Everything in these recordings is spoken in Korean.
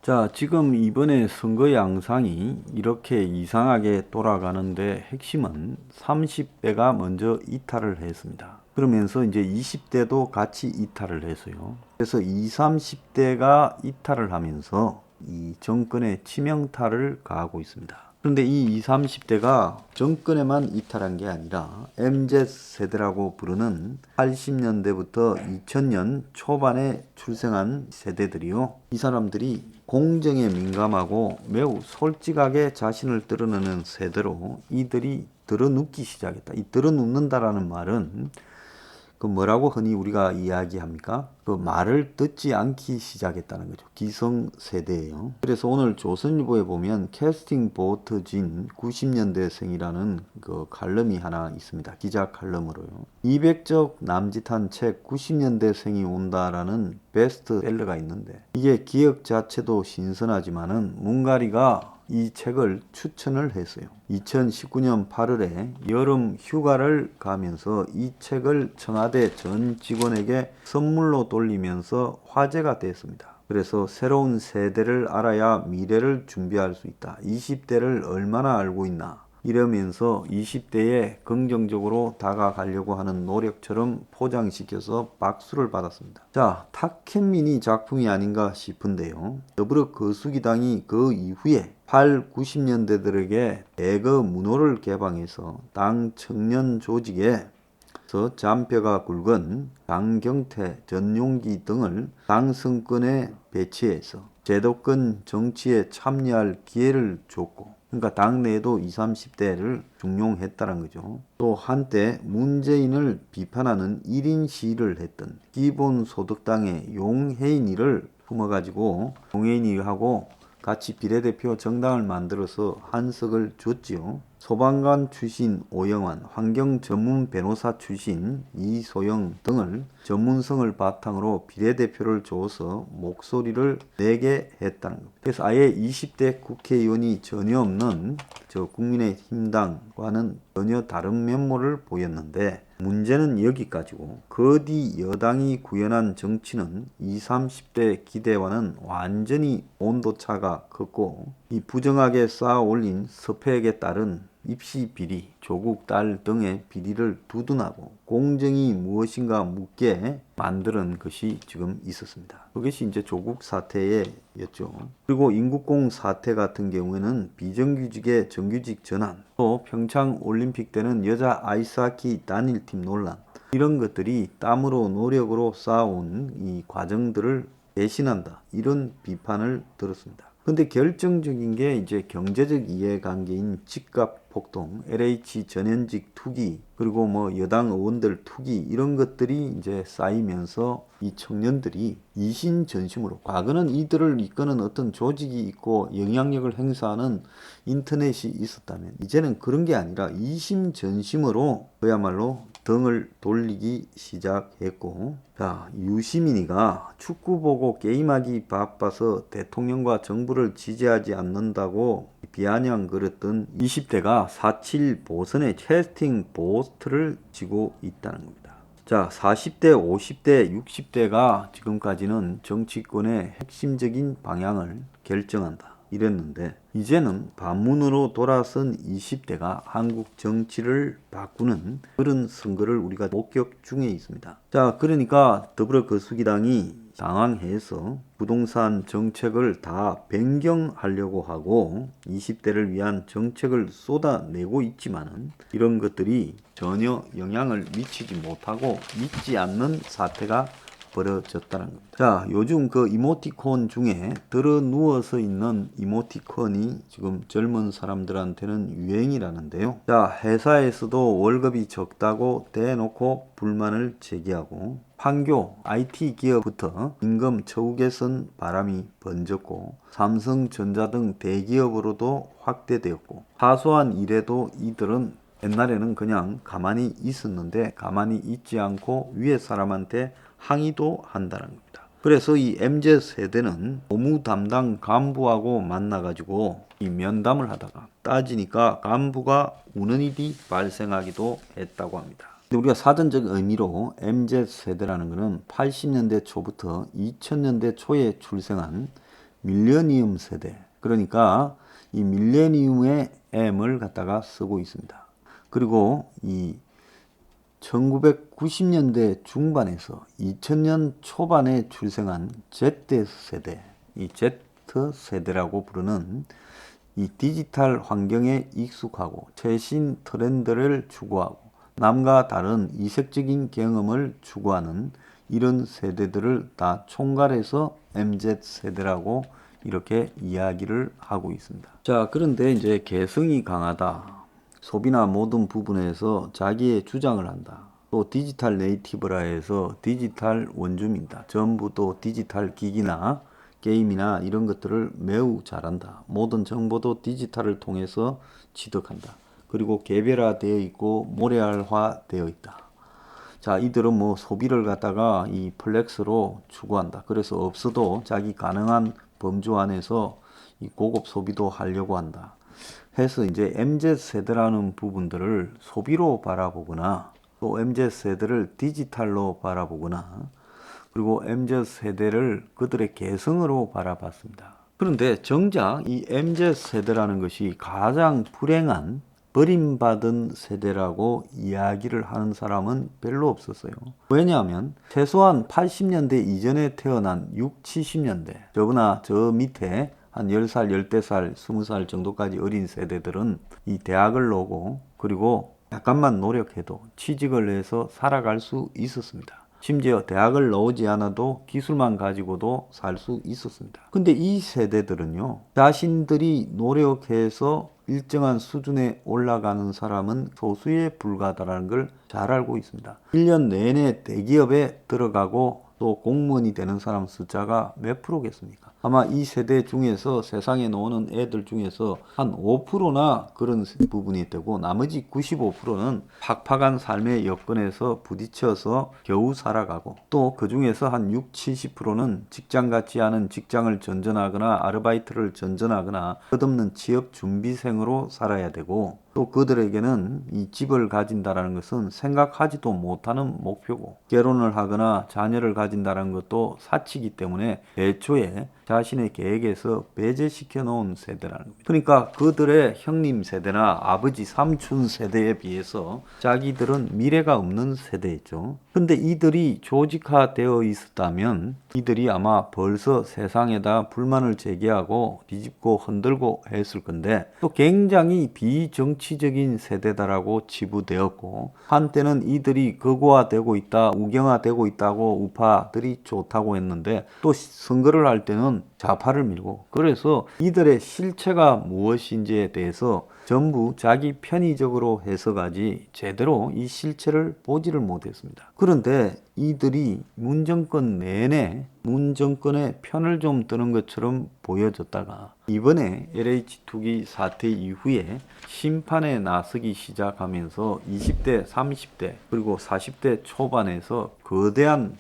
자, 지금 이번에 선거 양상이 이렇게 이상하게 돌아가는데 핵심은 30대가 먼저 이탈을 했습니다. 그러면서 이제 20대도 같이 이탈을 했어요. 그래서 20, 30대가 이탈을 하면서 이 정권의 치명타를 가하고 있습니다. 그런데 이 20, 30대가 정권에만 이탈한 게 아니라 MZ세대라고 부르는 80년대부터 2000년 초반에 출생한 세대들이요. 이 사람들이 공정에 민감하고 매우 솔직하게 자신을 드러내는 세대로 이들이 드러눕기 시작했다. 이 드러눕는다라는 말은 그 뭐라고 흔히 우리가 이야기합니까? 그 말을 듣지 않기 시작했다는 거죠. 기성세대예요. 그래서 오늘 조선일보에 보면 캐스팅 보트진 90년대생이라는 그 칼럼이 하나 있습니다. 기자 칼럼으로요. 200적 남짓한 책 90년대생이 온다라는 베스트셀러가 있는데 이게 기억 자체도 신선하지만은 문가리가 이 책을 추천을 했어요. 2019년 8월에 여름 휴가를 가면서 이 책을 청와대 전 직원에게 선물로 돌리면서 화제가 됐습니다. 그래서 새로운 세대를 알아야 미래를 준비할 수 있다. 20대를 얼마나 알고 있나? 이러면서 20대에 긍정적으로 다가가려고 하는 노력처럼 포장시켜서 박수를 받았습니다. 자, 탁현민이 작품이 아닌가 싶은데요. 더불어 거수기당이 그 이후에 8, 90년대들에게 대거 문호를 개방해서 당 청년 조직에 잔뼈가 굵은 강경태, 전용기 등을 당 선권에 배치해서 제도권 정치에 참여할 기회를 줬고, 그러니까 당내에도 20, 30대를 중용했다는 거죠. 또 한때 문재인을 비판하는 1인 시위를 했던 기본소득당의 용혜인이를 품어가지고 용혜인이하고 같이 비례대표 정당을 만들어서 한석을 줬지요. 소방관 출신 오영환, 환경 전문 변호사 출신 이소영 등을 전문성을 바탕으로 비례대표를 줘서 목소리를 내게 했다는 겁니다. 그래서 아예 20대 국회의원이 전혀 없는 저 국민의힘당과는 전혀 다른 면모를 보였는데 문제는 여기까지고 그 뒤 여당이 구현한 정치는 20, 30대 기대와는 완전히 온도차가 컸고 이 부정하게 쌓아 올린 서패에 따른 입시 비리, 조국 딸 등의 비리를 두둔하고 공정이 무엇인가 묻게 만드는 것이 지금 있었습니다. 그것이 이제 조국 사태였죠. 그리고 인국공 사태 같은 경우에는 비정규직의 정규직 전환, 또 평창 올림픽 때는 여자 아이스하키 단일팀 논란, 이런 것들이 땀으로 노력으로 쌓아온 이 과정들을 배신한다. 이런 비판을 들었습니다. 근데 결정적인 게 이제 경제적 이해관계인 집값 폭등, LH 전현직 투기, 그리고 뭐 여당 의원들 투기 이런 것들이 이제 쌓이면서 이 청년들이 이신전심으로 과거는 이들을 이끄는 어떤 조직이 있고 영향력을 행사하는 인터넷이 있었다면 이제는 그런 게 아니라 이심전심으로 그야말로 등을 돌리기 시작했고, 자, 유시민이가 축구 보고 게임하기 바빠서 대통령과 정부를 지지하지 않는다고 비아냥거렸던 20대가 4.7 보선의 캐스팅 보트를 지고 있다는 겁니다. 자, 40대, 50대, 60대가 지금까지는 정치권의 핵심적인 방향을 결정한다. 이랬는데 이제는 반문으로 돌아선 20대가 한국 정치를 바꾸는 그런 선거를 우리가 목격 중에 있습니다. 자, 그러니까 더불어 거수기당이 당황해서 부동산 정책을 다 변경하려고 하고 20대를 위한 정책을 쏟아내고 있지만은 이런 것들이 전혀 영향을 미치지 못하고 믿지 않는 사태가 벌어졌다는 겁니다. 자, 요즘 그 이모티콘 중에 들어 누워서 있는 이모티콘이 지금 젊은 사람들한테는 유행이라는데요. 자, 회사에서도 월급이 적다고 대놓고 불만을 제기하고 판교 IT 기업부터 임금 처우 개선 바람이 번졌고 삼성전자 등 대기업으로도 확대되었고 사소한 일에도 이들은 옛날에는 그냥 가만히 있었는데 가만히 있지 않고 위에 사람한테 항의도 한다는 겁니다. 그래서 이 MZ세대는 업무 담당 간부하고 만나가지고 이 면담을 하다가 따지니까 간부가 우는 일이 발생하기도 했다고 합니다. 우리가 사전적 의미로 MZ세대라는 것은 80년대 초부터 2000년대 초에 출생한 밀레니엄 세대, 그러니까 이 밀레니엄의 M을 갖다가 쓰고 있습니다. 그리고 이 1990년대 중반에서 2000년 초반에 출생한 Z세대, 이 Z세대라고 부르는 이 디지털 환경에 익숙하고 최신 트렌드를 추구하고 남과 다른 이색적인 경험을 추구하는 이런 세대들을 다 총괄해서 MZ세대라고 이렇게 이야기를 하고 있습니다. 자, 그런데 이제 개성이 강하다, 소비나 모든 부분에서 자기의 주장을 한다, 또 디지털 네이티브라 해서 디지털 원주민이다, 전부 또 디지털 기기나 게임이나 이런 것들을 매우 잘한다, 모든 정보도 디지털을 통해서 취득한다, 그리고 개별화되어 있고 모래알화 되어 있다. 자, 이들은 뭐 소비를 갖다가 이 플렉스로 추구한다. 그래서 없어도 자기 가능한 범주 안에서 이 고급 소비도 하려고 한다 해서 이제 MZ세대라는 부분들을 소비로 바라보거나 또 MZ세대를 디지털로 바라보거나 그리고 MZ세대를 그들의 개성으로 바라봤습니다. 그런데 정작 이 MZ세대라는 것이 가장 불행한 버림받은 세대라고 이야기를 하는 사람은 별로 없었어요. 왜냐하면 최소한 80년대 이전에 태어난 6, 70년대, 저거나 저 밑에 한 10살, 10살, 20살 정도까지 어린 세대들은 이 대학을 나오고 그리고 약간만 노력해도 취직을 해서 살아갈 수 있었습니다. 심지어 대학을 나오지 않아도 기술만 가지고도 살 수 있었습니다. 근데 이 세대들은요, 자신들이 노력해서 일정한 수준에 올라가는 사람은 소수에 불과하다는 걸 잘 알고 있습니다. 1년 내내 대기업에 들어가고 또 공무원이 되는 사람 숫자가 몇 프로겠습니까? 아마 이 세대 중에서 세상에 나오는 애들 중에서 한 5%나 그런 부분이 되고 나머지 95%는 팍팍한 삶의 여건에서 부딪혀서 겨우 살아가고 또 그 중에서 한 6, 70%는 직장 같지 않은 직장을 전전하거나 아르바이트를 전전하거나 끝없는 취업 준비생으로 살아야 되고 또 그들에게는 이 집을 가진다는 것은 생각하지도 못하는 목표고 결혼을 하거나 자녀를 가진다는 것도 사치이기 때문에 애초에 자신의 계획에서 배제시켜 놓은 세대라는 겁니다. 그러니까 그들의 형님 세대나 아버지 삼촌 세대에 비해서 자기들은 미래가 없는 세대였죠. 근데 이들이 조직화되어 있었다면 이들이 아마 벌써 세상에다 불만을 제기하고 뒤집고 흔들고 했을 건데 또 굉장히 비정치적인 세대다라고 치부되었고 한때는 이들이 극우화되고 있다, 우경화되고 있다고 우파들이 좋다고 했는데 또 선거를 할 때는 좌파를 밀고 그래서 이들의 실체가 무엇인지에 대해서 전부 자기 편의적으로 해석하지 제대로 이 실체를 보지를 못했습니다. 그런데 이들이 문정권 내내 문정권의 편을 좀 드는 것처럼 보여졌다가 이번에 LH 투기 사태 이후에 심판에 나서기 시작하면서 20대, 30대 그리고 40대 초반에서 거대한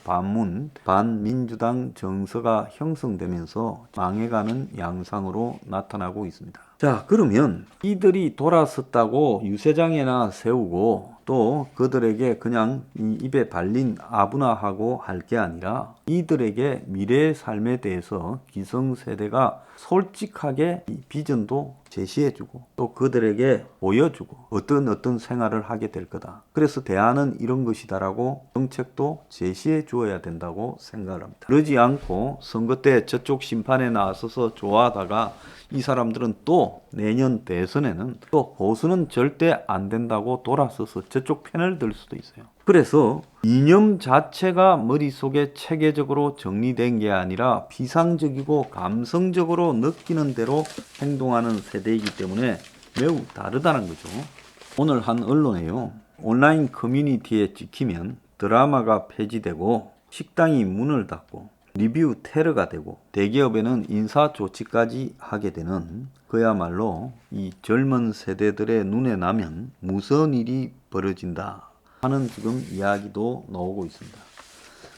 반민주당 정서가 형성되면서 망해가는 양상으로 나타나고 있습니다. 자, 그러면 이들이 돌아섰다고 유세장에나 세우고 또 그들에게 그냥 입에 발린 아부나하고 할 게 아니라 이들에게 미래의 삶에 대해서 기성세대가 솔직하게 이 비전도 제시해주고 또 그들에게 보여주고 어떤 생활을 하게 될 거다. 그래서 대안은 이런 것이다라고 정책도 제시해 주어야 된다고 생각을 합니다. 그러지 않고 선거 때 저쪽 심판에 나서서 좋아하다가 이 사람들은 또 내년 대선에는 또 보수는 절대 안 된다고 돌아서서 저쪽 편을 들 수도 있어요. 그래서 이념 자체가 머릿속에 체계적으로 정리된 게 아니라 피상적이고 감성적으로 느끼는 대로 행동하는 세대이기 때문에 매우 다르다는 거죠. 오늘 한 언론에요, 온라인 커뮤니티에 찍히면 드라마가 폐지되고 식당이 문을 닫고 리뷰 테러가 되고 대기업에는 인사 조치까지 하게 되는 그야말로 이 젊은 세대들의 눈에 나면 무서운 일이 벌어진다 하는 지금 이야기도 나오고 있습니다.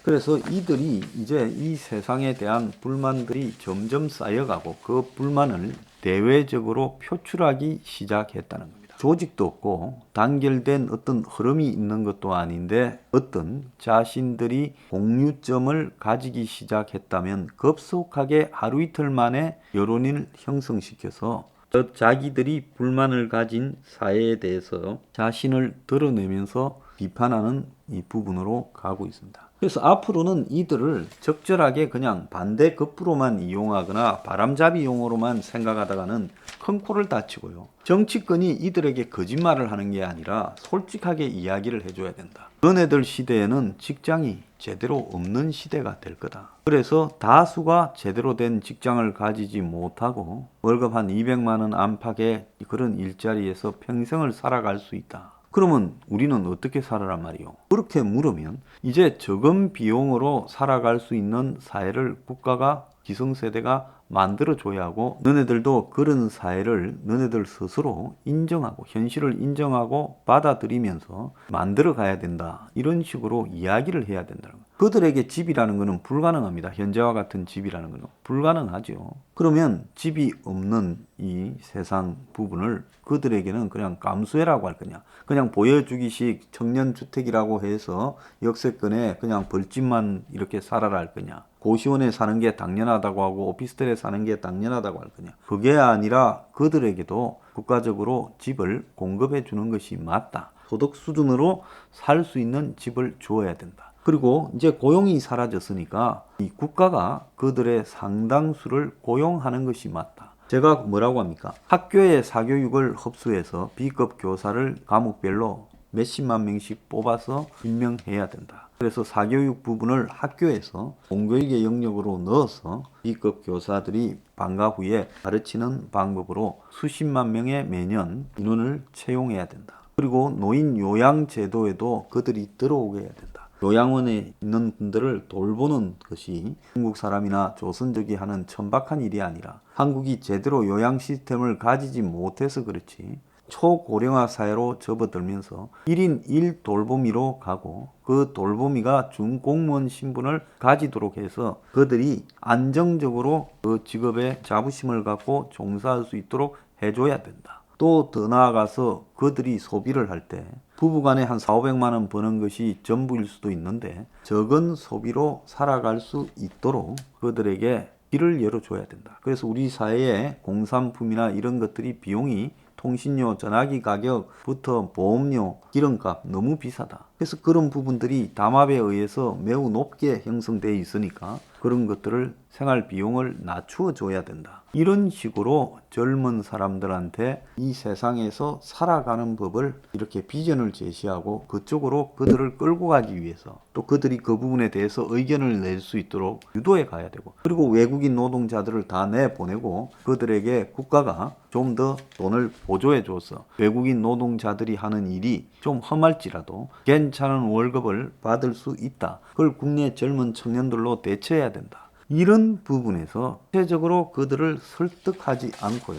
그래서 이들이 이제 이 세상에 대한 불만들이 점점 쌓여가고 그 불만을 대외적으로 표출하기 시작했다는 겁니다. 조직도 없고 단결된 어떤 흐름이 있는 것도 아닌데 어떤 자신들이 공유점을 가지기 시작했다면 급속하게 하루 이틀 만에 여론을 형성시켜서 자기들이 불만을 가진 사회에 대해서 자신을 드러내면서 비판하는 이 부분으로 가고 있습니다. 그래서 앞으로는 이들을 적절하게 그냥 반대급부로만 이용하거나 바람잡이용으로만 생각하다가는 큰 코를 다치고요. 정치권이 이들에게 거짓말을 하는 게 아니라 솔직하게 이야기를 해줘야 된다. 너네들 시대에는 직장이 제대로 없는 시대가 될 거다. 그래서 다수가 제대로 된 직장을 가지지 못하고 월급 한 200만 원 안팎의 그런 일자리에서 평생을 살아갈 수 있다. 그러면 우리는 어떻게 살아란 말이요? 그렇게 물으면 이제 적은 비용으로 살아갈 수 있는 사회를 국가가 기성세대가 만들어줘야 하고 너네들도 그런 사회를 너네들 스스로 인정하고 현실을 인정하고 받아들이면서 만들어 가야 된다. 이런 식으로 이야기를 해야 된다는 거예요. 그들에게 집이라는 것은 불가능합니다. 현재와 같은 집이라는 것은 불가능하죠. 그러면 집이 없는 이 세상 부분을 그들에게는 그냥 감수해라고 할 거냐, 그냥 보여주기식 청년주택이라고 해서 역세권에 그냥 벌집만 이렇게 살아라 할 거냐, 고시원에 사는 게 당연하다고 하고 오피스텔에 사는 게 당연하다고 할 거냐. 그게 아니라 그들에게도 국가적으로 집을 공급해 주는 것이 맞다. 소득 수준으로 살 수 있는 집을 주어야 된다. 그리고 이제 고용이 사라졌으니까 이 국가가 그들의 상당수를 고용하는 것이 맞다. 제가 뭐라고 합니까? 학교의 사교육을 흡수해서 B급 교사를 과목별로 몇십만 명씩 뽑아서 임명해야 된다. 그래서 사교육 부분을 학교에서 공교육의 영역으로 넣어서 B급 교사들이 방과 후에 가르치는 방법으로 수십만 명의 매년 인원을 채용해야 된다. 그리고 노인 요양 제도에도 그들이 들어오게 해야 된다. 요양원에 있는 분들을 돌보는 것이 한국 사람이나 조선족이 하는 천박한 일이 아니라 한국이 제대로 요양 시스템을 가지지 못해서 그렇지 초고령화 사회로 접어들면서 1인 1 돌보미로 가고 그 돌보미가 준공무원 신분을 가지도록 해서 그들이 안정적으로 그 직업에 자부심을 갖고 종사할 수 있도록 해줘야 된다. 또 더 나아가서 그들이 소비를 할 때 부부간에 한 400~500만 원 버는 것이 전부일 수도 있는데 적은 소비로 살아갈 수 있도록 그들에게 길을 열어줘야 된다. 그래서 우리 사회에 공산품이나 이런 것들이 비용이 통신료, 전화기 가격부터 보험료, 기름값 너무 비싸다. 그래서 그런 부분들이 담합에 의해서 매우 높게 형성되어 있으니까 그런 것들을 생활 비용을 낮추어 줘야 된다. 이런 식으로 젊은 사람들한테 이 세상에서 살아가는 법을 이렇게 비전을 제시하고 그쪽으로 그들을 끌고 가기 위해서 또 그들이 그 부분에 대해서 의견을 낼 수 있도록 유도해 가야 되고 그리고 외국인 노동자들을 다 내보내고 그들에게 국가가 좀 더 돈을 보조해 줘서 외국인 노동자들이 하는 일이 좀 험할지라도 괜찮은 월급을 받을 수 있다. 그걸 국내 젊은 청년들로 대체해야 된다. 이런 부분에서 구체적으로 그들을 설득하지 않고요.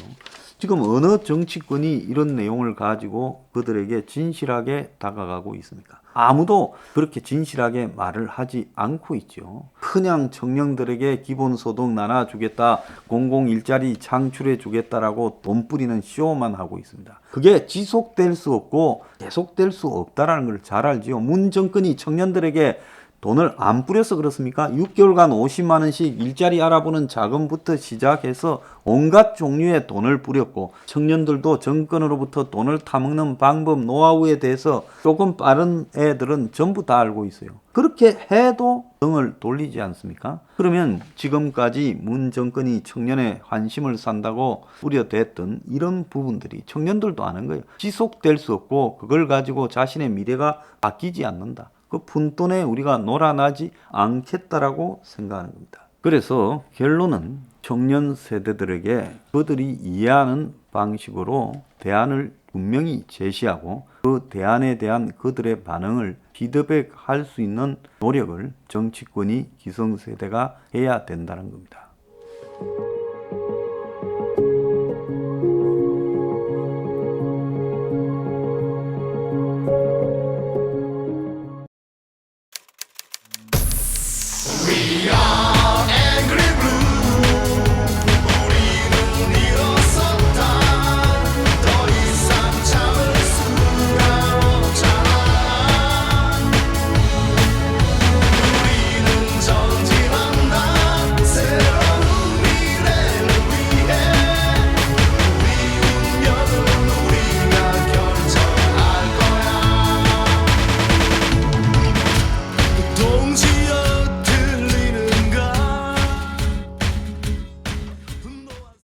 지금 어느 정치권이 이런 내용을 가지고 그들에게 진실하게 다가가고 있습니까? 아무도 그렇게 진실하게 말을 하지 않고 있죠. 그냥 청년들에게 기본소득 나눠주겠다, 공공일자리 창출해주겠다라고 돈 뿌리는 쇼만 하고 있습니다. 그게 지속될 수 없고 계속될 수 없다는 걸 잘 알지요. 문 정권이 청년들에게 돈을 안 뿌려서 그렇습니까? 6개월간 50만 원씩 일자리 알아보는 자금부터 시작해서 온갖 종류의 돈을 뿌렸고 청년들도 정권으로부터 돈을 타먹는 방법, 노하우에 대해서 조금 빠른 애들은 전부 다 알고 있어요. 그렇게 해도 등을 돌리지 않습니까? 그러면 지금까지 문 정권이 청년의 환심을 산다고 우려댔던 이런 부분들이 청년들도 아는 거예요. 지속될 수 없고 그걸 가지고 자신의 미래가 바뀌지 않는다. 그 푼돈에 우리가 놀아나지 않겠다라고 생각하는 겁니다. 그래서 결론은 청년 세대들에게 그들이 이해하는 방식으로 대안을 분명히 제시하고 그 대안에 대한 그들의 반응을 피드백할 수 있는 노력을 정치권이 기성세대가 해야 된다는 겁니다.